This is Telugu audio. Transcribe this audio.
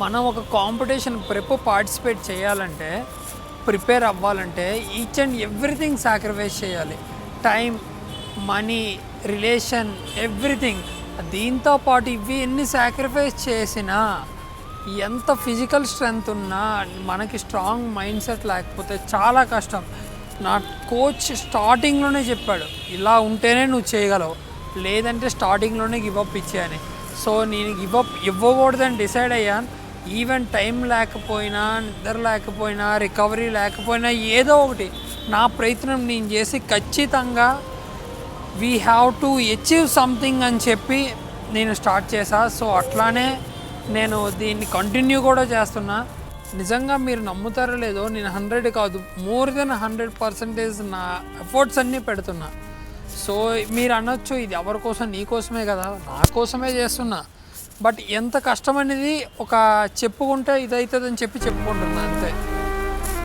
మనం ఒక కాంపిటీషన్ పార్టిసిపేట్ చేయాలంటే, ప్రిపేర్ అవ్వాలంటే ఈచ్ అండ్ ఎవ్రీథింగ్ సాక్రిఫైస్ చేయాలి. Time, money, relation, everything. దీంతో పాటు ఇవి ఎన్ని సాక్రిఫైస్ చేసినా, ఎంత ఫిజికల్ స్ట్రెంగ్త్ ఉన్నా మనకి స్ట్రాంగ్ మైండ్ సెట్ లేకపోతే చాలా కష్టం. నా కోచ్ స్టార్టింగ్లోనే చెప్పాడు, ఇలా ఉంటేనే నువ్వు చేయగలవు, లేదంటే స్టార్టింగ్లోనే గివప్ ఇచ్చేయని. సో నేను గివప్ ఇవ్వకూడదని డిసైడ్ అయ్యాను. ఈవెన్ టైం లేకపోయినా, నిద్ర లేకపోయినా, రికవరీ లేకపోయినా, ఏదో ఒకటి నా ప్రయత్నం నేను చేసి ఖచ్చితంగా we have to achieve something అని చెప్పి నేను స్టార్ట్ చేశా. సో అట్లానే నేను దీన్ని కంటిన్యూ కూడా చేస్తున్నా. నిజంగా మీరు నమ్ముతారో లేదో, నేను 100 కాదు, మోర్ దెన్ 100% నా ఎఫర్ట్స్ అన్నీ పెడుతున్నా. సో మీరు అనొచ్చు, ఇది ఎవరి కోసం? నీ కోసమే కదా. నా కోసమే చేస్తున్నా. బట్ ఎంత కష్టం అనేది ఒక చెప్పుకుంటే ఇదవుతుందని చెప్పి చెప్పుకుంటున్నా అంతే.